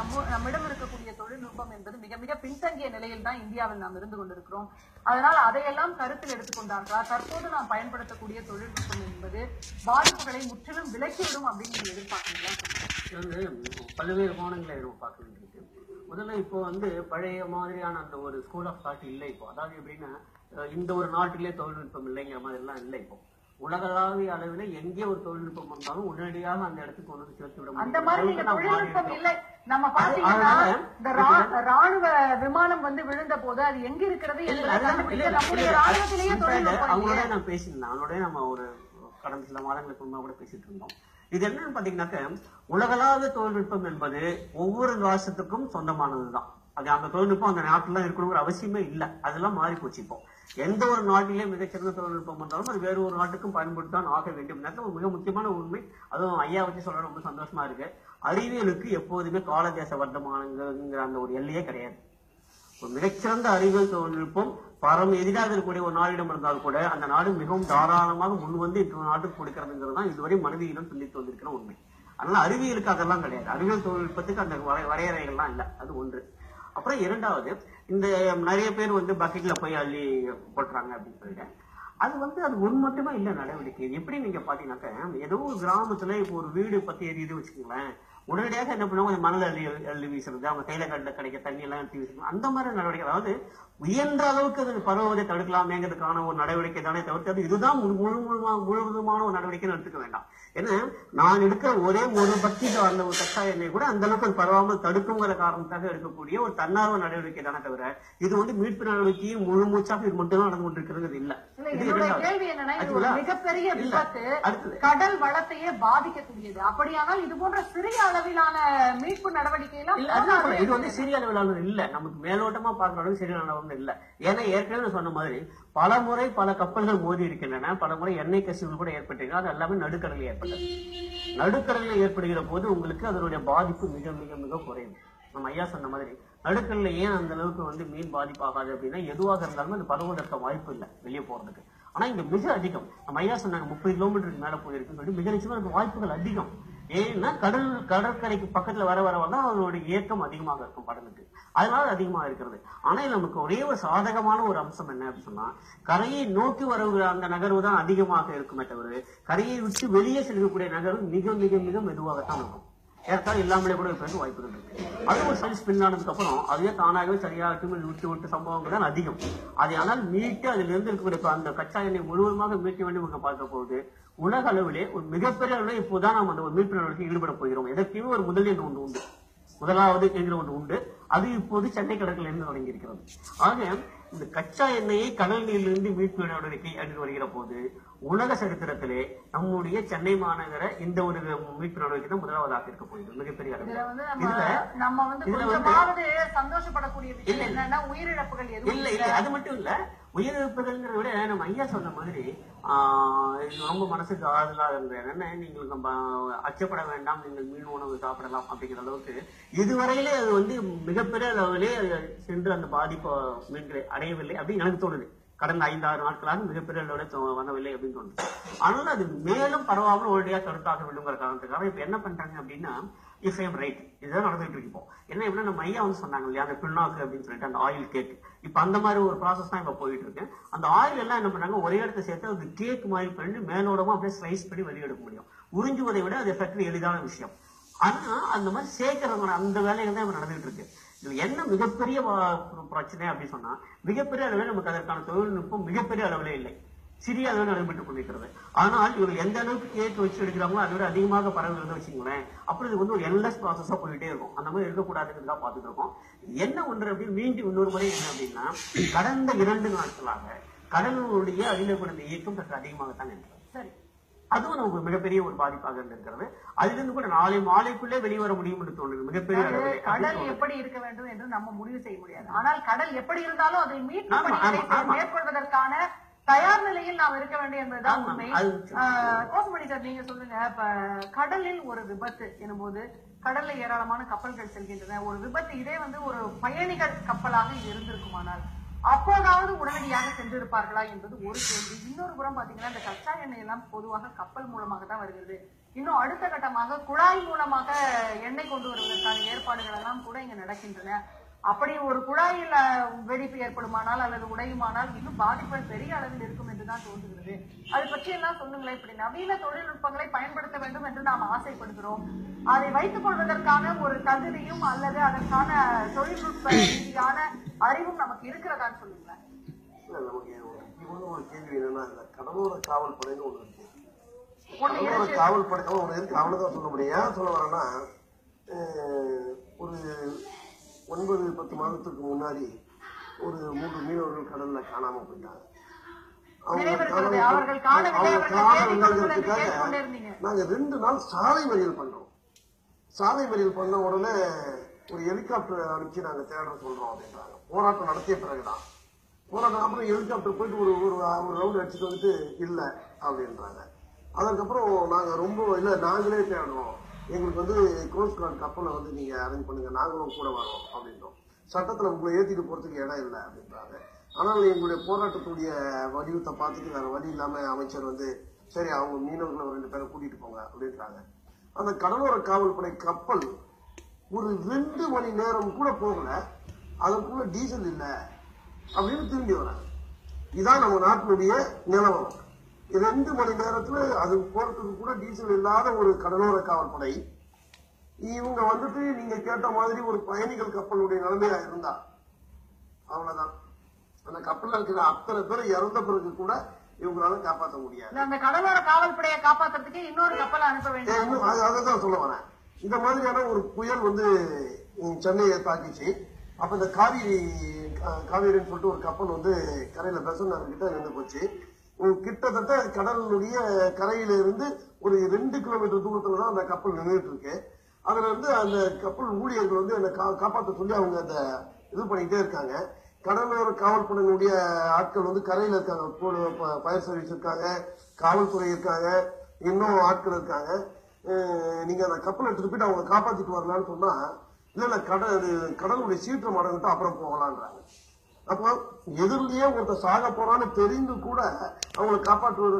நம்மிடம் இருக்கக்கூடிய தொழில்நுட்பம் என்பது மிக மிக பின்தங்கிய நிலையில் தான் இந்தியாவில் நாம் இருந்து கொண்டிருக்கிறோம். அதனால் அதையெல்லாம் கருத்தில் எடுத்துக்கொண்டார்களா தற்போது நாம் பயன்படுத்தக்கூடிய தொழில்நுட்பம் என்பது பாதிப்புகளை முற்றிலும் விலக்கிவிடும் அப்படின்னு நீங்க எதிர்பார்க்கீங்களா? பல்வேறு கோணங்களை நம்ம பார்க்க வேண்டியிருக்கு. முதல்ல இப்போ பழைய மாதிரியான அந்த ஒரு ஸ்கூல் ஆஃப் தாட் இல்லை. இப்போ அதாவது எப்படின்னா இந்த ஒரு நாட்டிலே தொழில்நுட்பம் இல்லைங்கிற மாதிரி எல்லாம் இல்லை. இப்போ உலகளாவிய அளவில் எங்கே ஒரு தொழில்நுட்பம் வந்தாலும் உடனடியாக அந்த இடத்துக்கு கொண்டு சேர்த்து விட அந்த மாதிரி தொழில்நுட்பம் இல்லை. நம்ம பாத்தீங்கன்னா இந்த ராணுவ விமானம் விழுந்த போது அது எங்க இருக்கிறது அவங்களோட நான் பேசியிருந்தேன். அவங்களோட நம்ம ஒரு கடந்த சில மாதங்களுக்கு முன்னாடி கூட பேசிட்டு இருந்தோம். இது என்னன்னு பாத்தீங்கன்னாக்க உலகளாவிய தொழில்நுட்பம் என்பது ஒவ்வொரு ராஷ்டிரத்துக்கும் சொந்தமானதுதான். அது அந்த தொழில்நுட்பம் அந்த நாட்டுல இருக்கணுங்கிற அவசியமே இல்லை. அதெல்லாம் மாறி போச்சு. இப்போ எந்த ஒரு நாட்டிலே மிகச்சிறந்த தொழில்நுட்பம் வந்தாலும் அது வேற ஒரு நாட்டுக்கும் பயன்படுத்தான் ஆக வேண்டும். ஒரு மிக முக்கியமான உண்மை, அதுவும் ஐயா வச்சு சொல்ற ரொம்ப சந்தோஷமா இருக்கு. அறிவியலுக்கு எப்போதுமே காலதேச வர்த்தமானங்கிற அந்த ஒரு எல்லையே கிடையாது. ஒரு மிகச்சிறந்த அறிவியல் தொழில்நுட்பம் பரம் எதிராக இருக்கக்கூடிய ஒரு நாடிடம் இருந்தால் கூட அந்த நாடு மிகவும் தாராளமாக முன்வந்து இன்னொரு நாட்டுக்கு கொடுக்கிறதுங்கிறது தான் இதுவரை மனிதனிடம் சிந்தித்து வந்திருக்கிற உண்மை. அதனால அறிவியலுக்கு அதெல்லாம் கிடையாது. அறிவியல் தொழில்நுட்பத்துக்கு அந்த வரையறைகள்லாம் இல்லை. அது ஒன்று. அப்புறம் இரண்டாவது, இந்த நிறைய பேர் பக்கெட்ல போய் அள்ளி போட்டுறாங்க அப்படின்னு சொல்லிட்டு அது அது ஒன்று மட்டுமே இல்லை நடவடிக்கை. எப்படி நீங்க பாத்தீங்கன்னாக்க ஏதோ ஒரு கிராமத்துல இப்போ ஒரு வீடு பத்தி எரியுது வச்சுக்கோங்களேன், உடனடியாக என்ன பண்ணுவாங்க, மணல் அள்ளி வீசுறது, அவங்க கையில கிடைக்க தண்ணி எல்லாம் எடுத்து வீசுறது, அந்த மாதிரி நடவடிக்கை. அதாவது உயர்ந்த அளவுக்கு அது பரவுவதை தடுக்கலாமேங்கிறதுக்கான ஒரு நடவடிக்கை தானே தவிர்த்து இதுதான் முழுவதுமான ஒரு நடவடிக்கை எடுத்துக்க வேண்டாம். ஏன்னா நான் எடுக்கிற ஒரே ஒரு பக்கெட் அந்த ஒரு கச்சா எண்ணெய் கூட அந்த அளவுக்கு பரவாமல் தடுக்குங்கிற காரணத்தாக எடுக்கக்கூடிய ஒரு தன்னார்வ நடவடிக்கை தானே தவிர இது மீட்பு நடவடிக்கையும் முழு மூச்சாக இது மட்டும் நடந்து கொண்டிருக்கிறது இல்ல. கேள்வி என்னன்னா மிகப்பெரிய விபத்து கடல் வளத்தையே பாதிக்கக்கூடியது. அப்படியானால் இது போன்ற சிறிய அளவிலான மீட்பு நடவடிக்கை எல்லாம் இது சிறிய அளவிலானது இல்ல. நமக்கு மேலோட்டமா பார்க்கிற அளவுக்கு சிறிய அளவு இல்ல. ஏன்னா ஏற்கனவே சொன்ன மாதிரி பல முறை பல கப்பல்கள் மோதி இருக்கின்றன. பல முறை எண்ணெய் கசிவுகள் கூட ஏற்பட்டிருக்கிறது. அது எல்லாமே நடுக்கடலில் ஏற்பட்டது. நடுக்கடலில் ஏற்படுகிற போது உங்களுக்கு அதனுடைய பாதிப்பு மிக மிக மிக குறையும். நம்ம ஐயா சொன்ன மாதிரி நடுக்கடல ஏன் அந்த அளவுக்கு மீன் பாதிப்பாகாது அப்படின்னா எதுவாக இருந்தாலும் அது பரவுவதற்கு வாய்ப்பு இல்லை வெளியே போறதுக்கு. ஆனா இங்க மிக அதிகம். நம்ம ஐயா சொன்னாங்க 30 கிலோமீட்டருக்கு மேல போயிருக்குன்னு சொல்லி மிக நிச்சயமா அதுக்கு வாய்ப்புகள் அதிகம். ஏன்னா கடற்கரைக்கு பக்கத்துல வர வரதான் அவங்களுடைய இயக்கம் அதிகமாக இருக்கும் கடலுக்கு. அதனால அதிகமாக இருக்கிறது. ஆனா நமக்கு ஒரே ஒரு சாதகமான ஒரு அம்சம் என்ன அப்படின்னு சொன்னா கரையை நோக்கி வருகிற அந்த நகர்வு தான் அதிகமாக இருக்குமே தவிர கரையை விட்டு வெளியே செல்லக்கூடிய நகர்வு மிக மிக மிக மெதுவாகத்தான் இருக்கும். ஏற்காலம் இல்லாமலே கூட இருக்கிறது வாய்ப்புகள் இருக்கு. அது ஒரு சரி ஸ்பின் ஆனதுக்கு அப்புறம் அதுவே தானாகவே சரியாக விட்டு சம்பவங்கள் தான் அதிகம். அதை ஆனால் மீட்டு அதில் இருந்து இருக்கக்கூடிய அந்த கச்சா எண்ணெய் முழுவதுமாக மீட்க வேண்டும் பார்க்க போகுது. உலக அளவிலே ஒரு மிகப்பெரிய அளவில் இப்போதான் நாம் அந்த ஒரு மீட்பு நடவடிக்கை ஈடுபட போகிறோம். எதற்குமே ஒரு முதல் என்று ஒன்று உண்டு, முதலாவது என்கிற ஒன்று உண்டு. அது இப்போது சென்னை கடற்கரையில் இருந்து தொடங்கி இருக்கிறது. ஆக இந்த கச்சா எண்ணெயை கடல் நீரிலிருந்து மீட்பு நடவடிக்கை என்று வருகிற போது உலக சரித்திரத்திலே நம்முடைய சென்னை மாநகர இந்த ஒரு மீட்பு நடவடிக்கை தான் முதலாவதாக இருக்க போகுது. மிகப்பெரிய அளவில் சந்தோஷப்படக்கூடிய விஷயம் என்னன்னா உயிரிழப்புகள் இல்ல இல்ல அது மட்டும் இல்ல. உயிரிழப்புகள்ங்கிறத விட நம்ம ஐயா சொன்ன மாதிரி ரொம்ப மனசுக்கு ஆறுதலாக இருந்தது என்னன்னா நீங்கள் நம்ம அச்சப்பட வேண்டாம், நீங்கள் மீன் உணவு சாப்பிடலாம் அப்படிங்கிற அளவுக்கு இதுவரையிலே அது மிகப்பெரிய அளவிலே சென்று அந்த பாதிப்பு மீன்களை அடையவில்லை அப்படின்னு எனக்கு தோணுது. கடந்த 5-6 நாட்களாக மிகப்பெரிய அளவில் வரவில்லை அப்படின்னு தோணுது. ஆனால் அது மேலும் பரவாமல் ஒரேடியாக தடுத்தாக வேண்டுங்கிற காரணத்துக்காக இப்ப என்ன பண்றாங்க அப்படின்னா இஃப் ஐ எம் ரைட் இதுதான் நடந்துட்டு இருக்கோம். என்ன எப்படின்னா நம்ம ஐயா சொன்னாங்க இல்லையா அந்த பின்னாக்கு அப்படின்னு சொல்லிட்டு அந்த ஆயில் கேக், இப்ப அந்த மாதிரி ஒரு ப்ராசஸ் தான் இப்ப போயிட்டு இருக்கு. அந்த ஆயில் எல்லாம் என்ன பண்ணாங்க ஒரே இடத்த சேர்த்து அது கேக் மாதிரி பண்ணி மேலோடமா அப்படியே ஸ்லைஸ் பண்ணி வெளியெடுக்க முடியும். உறிஞ்சுவதை விட அது சற்று எளிதான விஷயம். ஆனா அந்த மாதிரி சேர்க்கிறவங்க அந்த வேலைகள் தான் இப்ப நடந்துட்டு இருக்கு. இதுல என்ன மிகப்பெரிய பிரச்சனை அப்படின்னு சொன்னா மிகப்பெரிய அளவில் நமக்கு அதற்கான தொழில்நுட்பம் மிகப்பெரிய அளவிலே இல்லை, சிறிய அளவில் நடைபெற்றுக் கொண்டிருக்கிறது. ஆனால் இவர்கள் எந்த அளவுக்கு கேக் வச்சு எடுக்கிறாங்களோ அதை விட அதிகமாக பரவுகிறது வச்சுங்களேன். அப்புறம் இது ஒரு எல்எஸ் ப்ராசஸா போயிட்டே இருக்கும். அந்த மாதிரி இருக்கக்கூடாதுன்னு தான் பார்த்துட்டு இருக்கோம். என்ன ஒன்று அப்படின்னு மீண்டும் இன்னொரு முறை என்ன அப்படின்னா கடந்த 2 நாட்களாக கடலுடைய அடிநிலைப்படுத்த இயக்கம் சற்று அதிகமாகத்தான் இருக்கிறது. சரி, அதுவும் நமக்கு மிகப்பெரிய ஒரு பாதிப்பாக இருந்திருக்கிறது. அதிலிருந்து கூட நாளை மாலைக்குள்ளே வெளிவர முடியும் என்று தோணுது. மிகப்பெரிய கடல் எப்படி இருக்க வேண்டும் என்று நம்ம முடிவு செய்ய முடியாது. ஆனால் கடல் எப்படி இருந்தாலும் அதை மேற்கொள்வதற்கான தயார் நிலையில் நாம் இருக்க வேண்டும் என்பதுதான் உண்மை. கோசமணி சார், நீங்க சொல்லுங்க, இப்ப கடலில் ஒரு விபத்து எனும்போது கடல்ல ஏராளமான கப்பல்கள் செல்கின்றன. ஒரு விபத்து இதே ஒரு பயணிகள் கப்பலாக இது இருந்திருக்குமானால் அப்போதாவது உடனடியாக சென்றிருப்பார்களா என்பது ஒரு கேள்வி. இன்னொரு புறம் பாத்தீங்கன்னா இந்த கச்சா எண்ணெய் எல்லாம் பொதுவாக கப்பல் மூலமாக தான் வருகிறது. இன்னும் அடுத்த கட்டமாக குழாய் மூலமாக எண்ணெய் கொண்டு வருவதற்கான ஏற்பாடுகள் எல்லாம் கூட இங்க நடக்கின்றன. அப்படி ஒரு குழாயில் வெடிப்பு ஏற்படுமானால் அல்லது உடையுமானால் இன்னும் பாதிப்புகள் பெரிய அளவில் இருக்கும் என்றுதான் தோன்றுகிறது. அது பற்றி எல்லாம் சொல்லுங்களேன். இப்படி நவீன தொழில்நுட்பங்களை பயன்படுத்த வேண்டும் என்று நாம் ஆசைப்படுகிறோம். அதை வைத்துக் கொள்வதற்கான ஒரு தகுதியும் அல்லது அதற்கான தொழில்நுட்ப ரீதியான அறிவும் நமக்கு இருக்கிறதான்னு சொல்லுங்களேன். நமக்கு முக்கியமான ஒரு கேள்வி என்னன்னா, இந்த கடலோர காவல் படைன்னு ஒண்ணு இருக்கு. கடலோர காவல் படை ஒண்ணு இருக்கு, அவ்வளவுதான் சொல்ல முடியும். ஏன் சொல்ல வரேன்னா, ஒரு 9-10 மாதத்துக்கு முன்னாடி ஒரு 3 மீனவர்கள் கடல்ல காணாம போயிட்டாங்க. அவங்க நாங்க 2 நாள் சாலை மறியல் பண்றோம். சாலை மறியல் பண்ண உடனே ஒரு ஹெலிகாப்டர் அனுப்பிச்சு நாங்க தேட சொல்றோம் அப்படின்றாங்க. போராட்டம் நடத்திய பிறகுதான் போராட்டம். அப்புறம் ஹெலிகாப்டர் போயிட்டு ஒரு ரவுண்ட் அடிச்சுட்டு வந்துட்டு இல்ல அப்படின்றாங்க. அதுக்கப்புறம் நாங்க ரொம்ப இல்ல நாங்களே தேடுறோம், எங்களுக்கு கோஸ்ட் கார்டு கப்பலை நீங்க அரேஞ்ச் பண்ணுங்க, நாங்களும் கூட வரோம் அப்படின்றோம். சட்டத்துல உங்களை ஏத்திட்டு போறதுக்கு இடம் இல்லை அப்படின்றாங்க. ஆனால் எங்களுடைய போராட்டத்துடைய வடிவத்தை பார்த்துட்டு வேற வழி இல்லாம அமைச்சர் சரி அவங்க மீனவர்களை 2 பேரை கூட்டிட்டு போங்க அப்படின்றாங்க. அந்த கடலோர காவல்படை கப்பல் ஒரு 2 மணி நேரம் கூட போகல, அதற்குள்ள டீசல் இல்ல அப்படின்னு திரும்பி வராங்க. இதான் நம்ம நாட்டினுடைய நிலவரம். 2 மணி நேரத்துல அது போறதுக்கு கூட டீசல் இல்லாத ஒரு கடலோர காவல்படை. இவங்க நீங்க கேட்ட மாதிரி ஒரு பயணிகள் கப்பலுடைய நிலைமையா இருந்தா அவ்வளவுதான். அந்த கப்பல்ல இருக்கிற அத்தனை பேர் இறந்த பிறகு கூட இவங்களால காப்பாற்ற முடியாது. அந்த கடலோர காவல்படையை காப்பாற்றுறதுக்கு இன்னொரு கப்பல் அனுப்ப வேண்டும். அதான் சொல்ல வரேன். இந்த மாதிரியான ஒரு புயல் சென்னையை தாக்கிச்சு. அப்ப இந்த காவேரின்னு சொல்லிட்டு ஒரு கப்பல் கரையில பெசன்னார் கிட்ட நின்று போச்சு. கிட்டத்தட்ட கடலுடைய கரையில இருந்து ஒரு 2 கிலோமீட்டர் தூரத்துலதான் அந்த கப்பல் நின்றுட்டு இருக்கு. அதுல அந்த கப்பல் ஊழியர்கள் என்ன காப்பாற்ற சொல்லி அவங்க இது பண்ணிக்கிட்டே இருக்காங்க. கடலோர காவல்படையினுடைய ஆட்கள் கரையில இருக்காங்க, ஃபயர் சர்வீஸ் இருக்காங்க, காவல்துறை இருக்காங்க, இன்னும் ஆட்கள் இருக்காங்க. நீங்க அந்த கப்பல் எடுத்துட்டு போயிட்டு அவங்க காப்பாத்திட்டு வரலான்னு சொன்னா இல்ல கடலுடைய சீற்றம் அடங்கிட்டு அப்புறம் போகலான்றாங்க. அப்போ எதிரிலேயே ஒருத்தர் சாக போறான்னு தெரிந்து கூட அவங்களை காப்பாற்றுவது